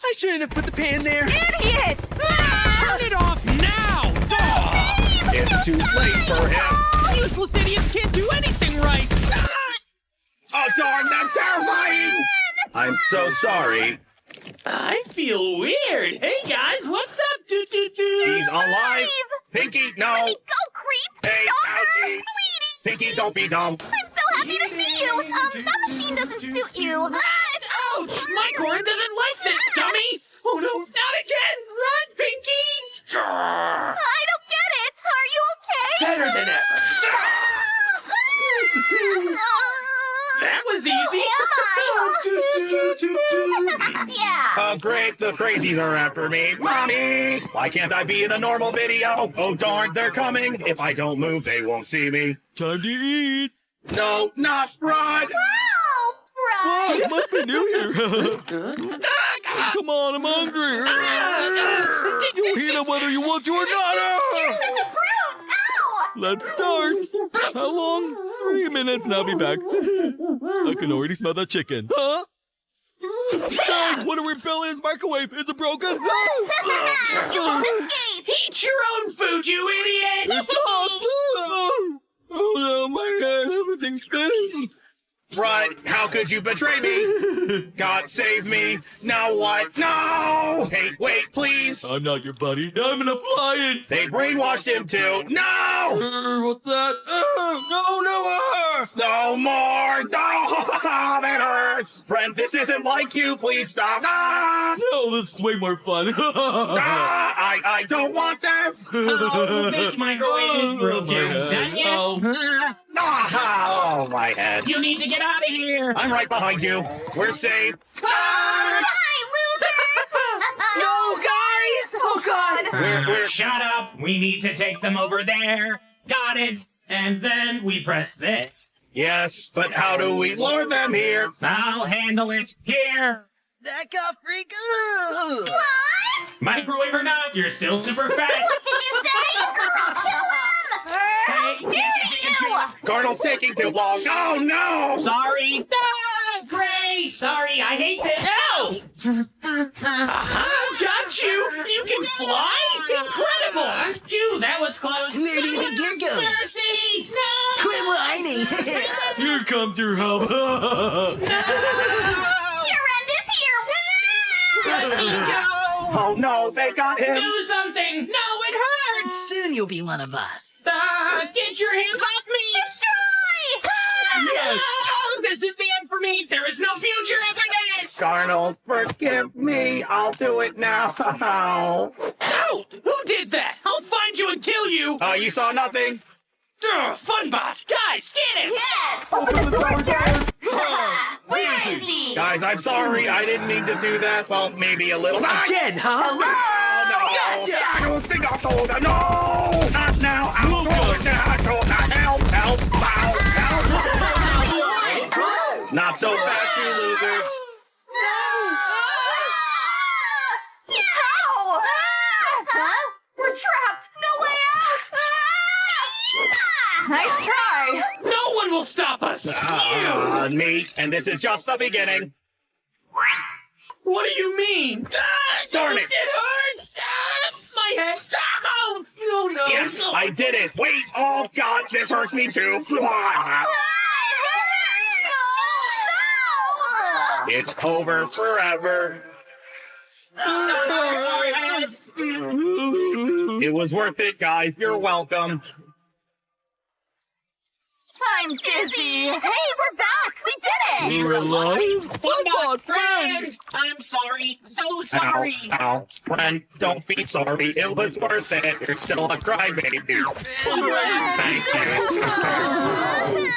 I shouldn't have put the pan there. Idiot! Turn it off now! Duh! It's too late for him. Useless idiots can't do anything right. Oh, darn, that's terrifying! I'm so sorry. I feel weird. Hey guys, what's up? He's alive. Pinky, no. Let me go, creep! Hey, Stalker! ouchie. Sweetie! Pinky, don't be dumb. I'm so happy to see you! That machine doesn't suit you. Ouch! My core doesn't like this, dummy! Oh no, not again! Run, Pinky! I don't get it. Are you okay? Better than ever. That was easy. Yeah. Oh, great, the crazies are after me. Mommy! Why can't I be in a normal video? Oh, darn, they're coming. If I don't move, they won't see me. Time to eat. No, not Rod! Wow, Oh, Brad. it must be new here. Come on, I'm hungry. You'll eat it whether you want to or not. You're such a brute. Ow. Let's start. How long? 3 minutes, now be back. I can already smell that chicken. Huh? Dang, what a rebellious microwave. Is it broken? You won't escape. Eat your own food, you idiot! Oh no, my God, everything's spinning. Rod, how could you betray me? God save me. Now what? No! Hey, wait, please. I'm not your buddy. I'm an appliance. They brainwashed him too. No! What's that? No more! No! That hurts! Friend, this isn't like you. Please stop. Ah! No, this is way more fun. Ah! I don't want that! Oh, this microwave is broken. Done yet? Ah! Oh, my head. You need to get out of here. I'm right behind you. We're safe. Ah! Hi, losers. No, guys! Oh, God! We're- Shut up. We need to take them over there. Got it. And then we press this. Yes, but how do we lure them here? I'll handle it. Here. That got freak. What? Microwave or not, you're still super fat. What did you say? Kill him! How dare you! Cardinal's taking too long. Oh, no! Sorry. Ah, great. Sorry, I hate this. No! Aha, got you. You can fly? Incredible. Phew, that was close. Where do you think you're going? Mercy. No! Quit whining! Here comes your help. Your end is here! Let me go. Oh, no, they got him. Do something. No, it hurts. Soon you'll be one of us. Get your hands off me. Destroy! Yes. No, this is the end for me. There is no future after this. Cardinal, forgive me. I'll do it now. No! Who did that? I'll find you and kill you. You saw nothing? Funbot. Guys, get him. Yes! Open the door, sir! Where is he? Guys, I'm sorry. I didn't mean to do that. Well, maybe a little. Again, huh? No! Not now! Help! Help! Help! Not so fast, you losers. Ow! Huh? We're trapped! No way out! Nice try! No one will stop us. Me, and this is just the beginning. What do you mean? Darn it. It hurts. My head. Oh, no. Yes, I did it. Wait, oh God, this hurts me too. It's over forever. It was worth it, guys. You're welcome. I'm dizzy! Hey, we're back! We did it! We're alive. Funbot friend. I'm sorry. So sorry. Ow. Friend, don't be sorry. It was worth it. You're still a crybaby. Thank you.